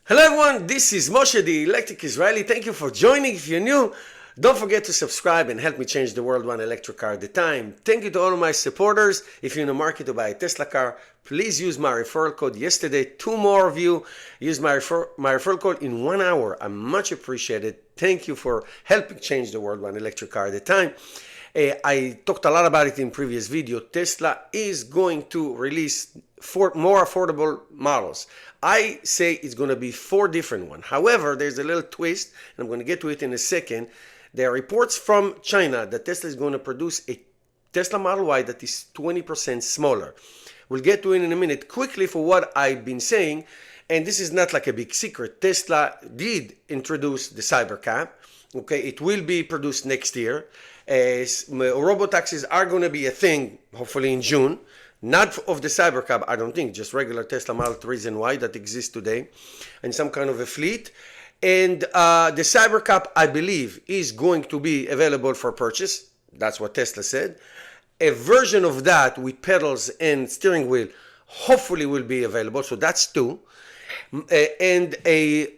Hello everyone, this is Moshe, the Electric Israeli. Thank you for joining. If you're new, don't forget to subscribe and help me change the world one electric car at a time. Thank you to all of my supporters. If you're in the market to buy a Tesla car, please use my referral code. Yesterday, 2 more of you used my referral code in 1 hour. I much appreciate it. Thank you for helping change the world one electric car at a time. I talked a lot about it in previous video. Tesla is going to release more affordable models. I say it's going to be 4 different ones. However, there's a little twist, and I'm going to get to it in a second. There are reports from China that Tesla is going to produce a Tesla Model Y that is 20% smaller. We'll get to it in a minute. Quickly, for what I've been saying, and this is not like a big secret, Tesla did introduce the Cybercab. Okay, it will be produced next year. Robotaxis are going to be a thing, hopefully in June. Not of the Cybercab, I don't think, just regular Tesla Model 3s and Y that exist today, and some kind of a fleet. And the Cybercab, I believe, is going to be available for purchase. That's what Tesla said. A version of that with pedals and steering wheel hopefully will be available. So that's 2. And a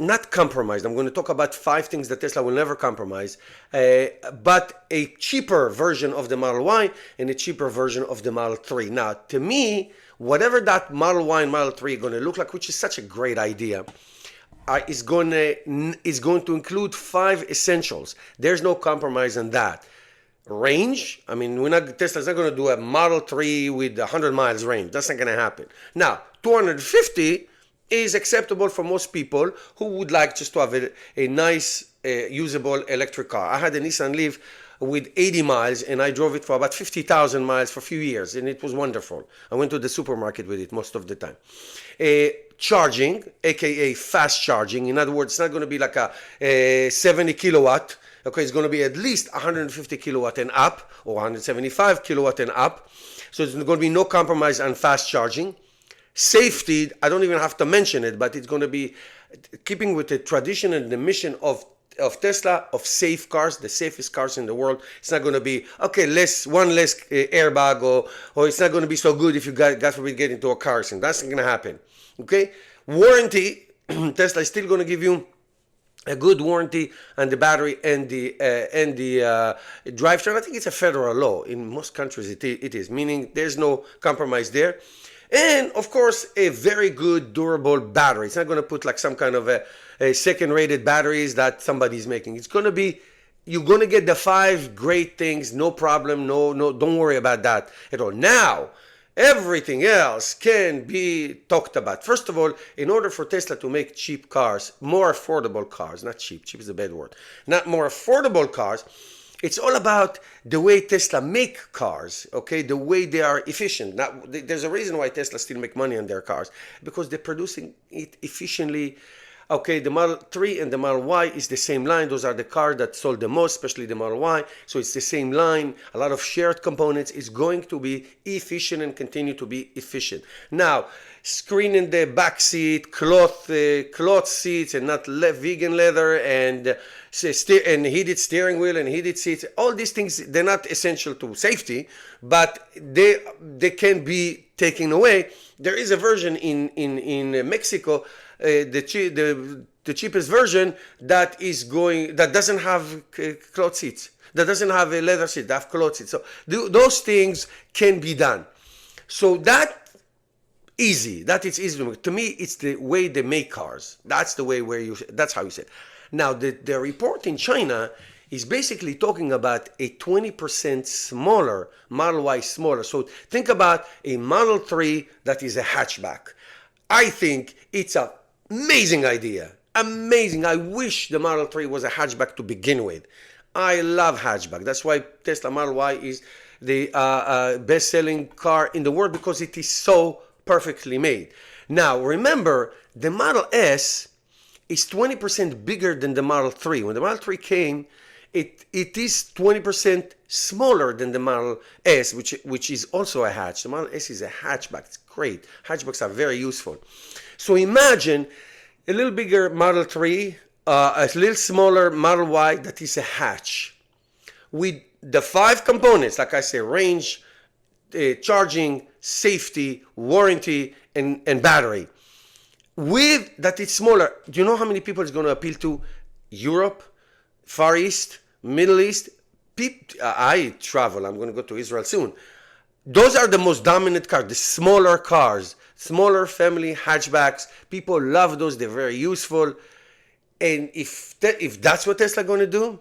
not compromised. I'm going to talk about 5 things that Tesla will never compromise, but a cheaper version of the Model Y and a cheaper version of the Model 3. Now, to me, whatever that Model Y and Model 3 are going to look like, which is such a great idea, is going to include 5 essentials. There's no compromise on that. Range, I mean, Tesla's not going to do a Model 3 with 100 miles range. That's not going to happen. Now, 250 is acceptable for most people who would like just to have a nice, usable electric car. I had a Nissan Leaf with 80 miles, and I drove it for about 50,000 miles for a few years, and it was wonderful. I went to the supermarket with it most of the time. Charging, aka fast charging. In other words, it's not going to be like a 70 kilowatt. Okay, it's going to be at least 150 kilowatt and up, or 175 kilowatt and up. So there's going to be no compromise on fast charging. Safety, I don't even have to mention it, but it's going to be keeping with the tradition and the mission of Tesla, of safe cars, the safest cars in the world. It's not going to be, okay, one less airbag, or it's not going to be so good if you, God forbid, get into a car accident. That's not going to happen. Okay? Warranty, Tesla is still going to give you a good warranty on the battery and the drivetrain. I think it's a federal law. In most countries it is, meaning there's no compromise there. And of course, a very good durable battery. It's not going to put like some kind of a second-rated batteries that somebody's making. It's going to be, you're going to get the 5 great things, no problem, no, don't worry about that at all. Now, everything else can be talked about. First of all, in order for Tesla to make cheap cars, more affordable cars, not cheap is a bad word, not more affordable cars, it's all about the way Tesla make cars, okay? The way they are efficient. Now, there's a reason why Tesla still make money on their cars, because they're producing it efficiently. Okay, the Model 3 and the Model Y is the same line. Those are the cars that sold the most, especially the Model Y. So it's the same line. A lot of shared components. Is going to be efficient and continue to be efficient. Now, screen in the back seat, cloth seats, and not vegan leather, and heated steering wheel and heated seats. All these things, they're not essential to safety, but they can be taken away. There is a version in Mexico, the cheapest version that doesn't have cloth seats, that doesn't have a leather seat, that have cloth seats. So those things can be done. So that is easy to me. It's the way they make cars. That's the way that's how you say it. Now the report in China is basically talking about a 20% smaller Model Y, smaller. So think about a Model 3 that is a hatchback. I think it's an amazing idea. Amazing. I wish the Model 3 was a hatchback to begin with. I love hatchback. That's why Tesla Model Y is the best-selling car in the world, because it is so perfectly made. Now, remember, the Model S is 20% bigger than the Model 3. When the Model 3 came, it is 20% smaller than the Model S, which is also a hatch. The Model S is a hatchback. It's great. Hatchbacks are very useful. So imagine a little bigger Model 3, a little smaller Model Y that is a hatch. With the 5 components, like I say, range, charging, safety, warranty, and battery. with that it's smaller. Do you know how many people it's going to appeal to? Europe, Far East, Middle East. I travel. I'm going to go to Israel soon. Those are the most dominant cars, the smaller cars, smaller family hatchbacks. People love those. They're very useful. And if that's what Tesla going to do,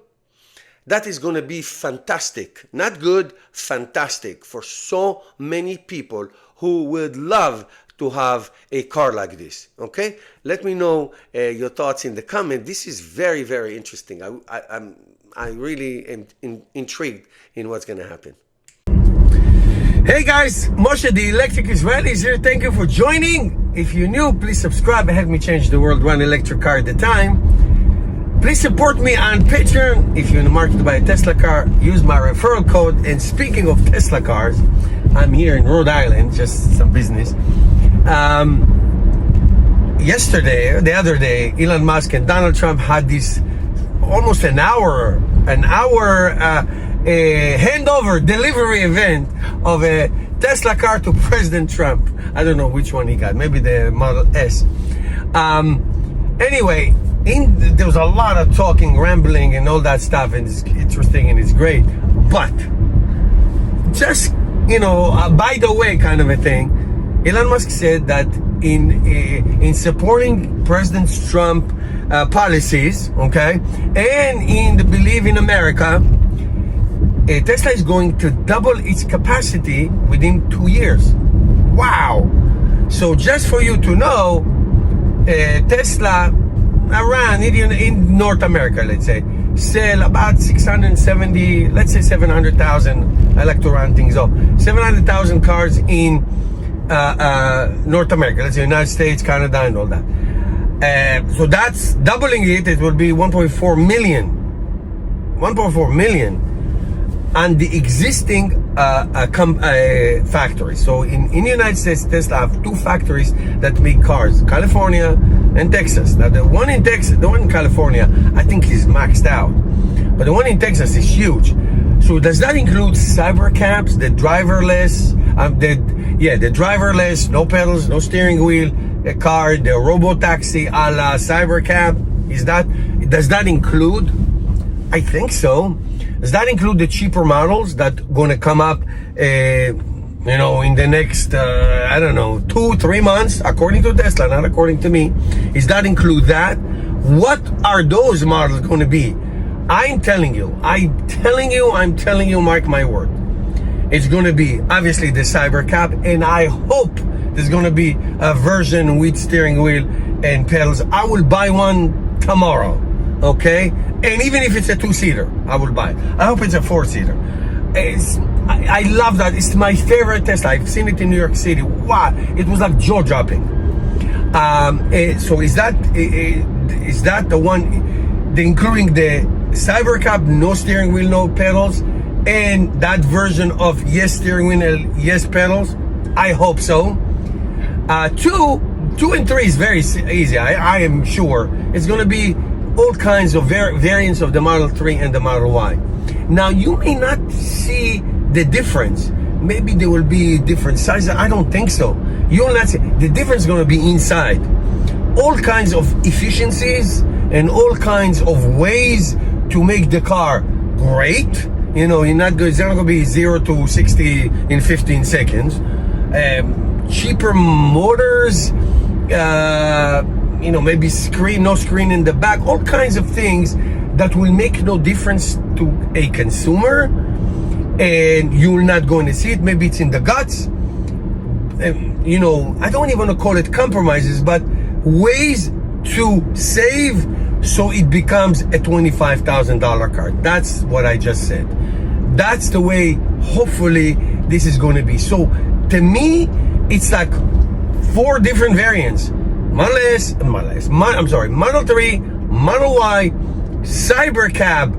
that is going to be fantastic. Not good, fantastic for so many people who would love to have a car like this. Okay? Let me know your thoughts in the comment. This is very, very interesting. I really am intrigued in what's going to happen. Hey guys, Moshe the Electric Israeli is here. Thank you for joining. If you're new, please subscribe and help me change the world one electric car at a time. Please support me on Patreon. If you're in the market to buy a Tesla car, use my referral code. And speaking of Tesla cars, I'm here in Rhode Island, just some business. The other day, Elon Musk and Donald Trump had this almost an hour handover delivery event of a Tesla car to President Trump. I don't know which one he got, maybe the Model S. Anyway, there was a lot of talking, rambling, and all that stuff, and it's interesting and it's great. But just, by the way, kind of a thing, Elon Musk said that in supporting President Trump policies, okay, and in the Believe in America, Tesla is going to double its capacity within 2 years. Wow! So just for you to know, Tesla around in North America, let's say, sell about 670, let's say 700,000. I like to round things up. 700,000 cars in North America, let's say United States, Canada, and all that. So that's doubling it. It will be 1.4 million. 1.4 million. And the existing factories. So in the United States, Tesla have 2 factories that make cars, California and Texas. Now the one in California, I think is maxed out, but the one in Texas is huge. So does that include cybercabs, the driverless, the driverless, no pedals, no steering wheel, a car, the robo-taxi a la cybercab? Does that include? I think so. Does that include the cheaper models that going to come up, in the next, 2-3 months, according to Tesla, not according to me? Does that include that? What are those models going to be? I'm telling you, mark my word. It's going to be, obviously, the Cybercab, and I hope there's going to be a version with steering wheel and pedals. I will buy one tomorrow, okay? And even if it's a 2-seater, I will buy it. I hope it's a 4-seater. I love that. It's my favorite Tesla. I've seen it in New York City. Wow, it was like jaw-dropping. So is that the one, including the Cybercab, no steering wheel, no pedals, and that version of yes steering wheel, yes pedals? I hope so. 2 and 3 is very easy. I am sure it's going to be all kinds of variants of the Model 3 and the Model Y. Now, you may not see the difference. Maybe there will be different sizes. I don't think so. You will not see. The difference is going to be inside. All kinds of efficiencies and all kinds of ways to make the car great. It's not going to be 0 to 60 in 15 seconds. Cheaper motors, maybe no screen in the back, all kinds of things that will make no difference to a consumer, and you're not going to see it. Maybe it's in the guts. I don't even want to call it compromises, but ways to save so it becomes a $25,000 car. That's what I just said. That's the way, hopefully, this is going to be. So, to me, it's like 4 different variants. Model 3, Model Y, Cybercab,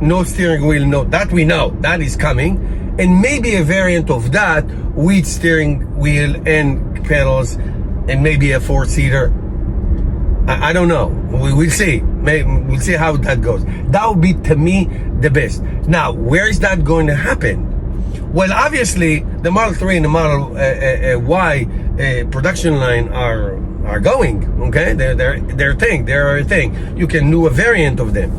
no steering wheel, no, that we know, that is coming, and maybe a variant of that with steering wheel and pedals, and maybe a 4-seater. I don't know. We'll see. We'll see how that goes. That would be, to me, the best. Now, where is that going to happen? Well, obviously, the Model 3 and the Model Y production line are are going. Okay, they're a thing. You can do a variant of them.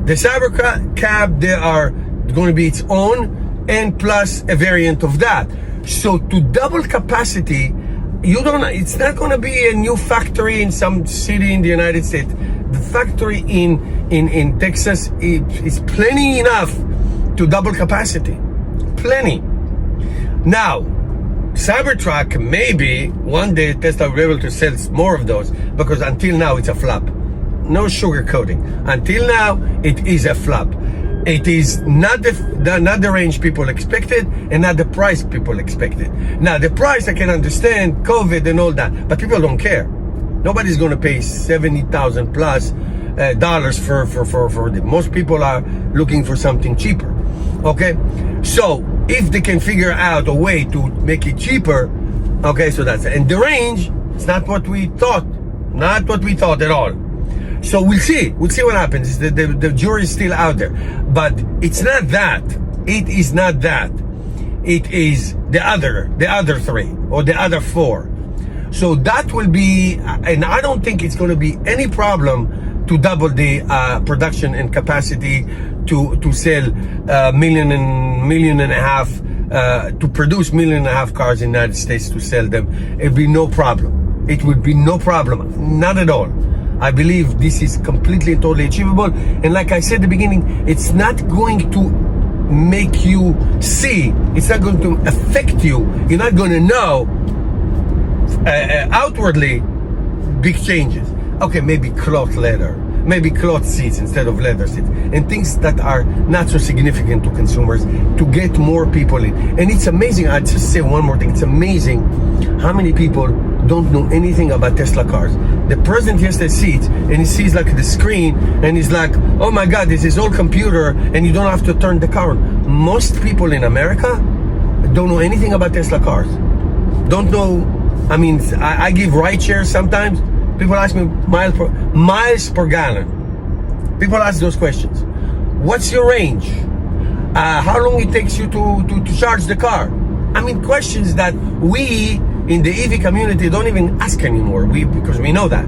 The Cybercab, they are going to be its own, and plus a variant of that. So to double capacity, it's not going to be a new factory in some city in the United States. The factory in Texas is plenty enough to double capacity. Plenty. Now, Cybertruck, maybe one day Tesla will be able to sell more of those, because until now it's a flop. No sugarcoating. Until now, it is a flop. It is not the range people expected, and not the price people expected. Now, the price I can understand, COVID and all that, but people don't care. Nobody's going to pay $70,000 plus dollars for them. Most people are looking for something cheaper. Okay, so if they can figure out a way to make it cheaper, okay, so that's it. And the range, it's not what we thought. Not what we thought at all. So we'll see what happens. The jury is still out there, but it's not that. It is not that. It is the other three or the other four. So that will be, and I don't think it's going to be any problem to double the production and capacity to sell million and a half to produce 1.5 million cars in the United States, to sell them. It'll be no problem. It would be no problem, not at all. I believe this is completely and totally achievable. And like I said at the beginning, it's not going to make you see, it's not going to affect you. You're not going to know outwardly big changes. Okay, maybe cloth leather, maybe cloth seats instead of leather seats, and things that are not so significant to consumers, to get more people in. And it's amazing, I'd just say one more thing, it's amazing how many people don't know anything about Tesla cars. The president yesterday sits and he sees like the screen and he's like, oh my God, this is all computer and you don't have to turn the car on. Most people in America don't know anything about Tesla cars. Don't know, I mean, I give ride shares sometimes. People ask me miles per gallon. People ask those questions. What's your range? How long it takes you to charge the car? I mean, questions that we in the EV community don't even ask anymore, because we know that.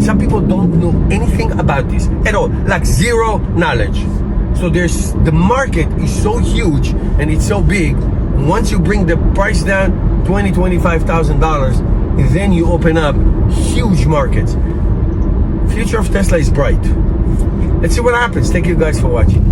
Some people don't know anything about this at all, like zero knowledge. So the market is so huge and it's so big. Once you bring the price down $20,000-$25,000, then you open up huge markets. Future of Tesla is bright. Let's see what happens. Thank you guys for watching.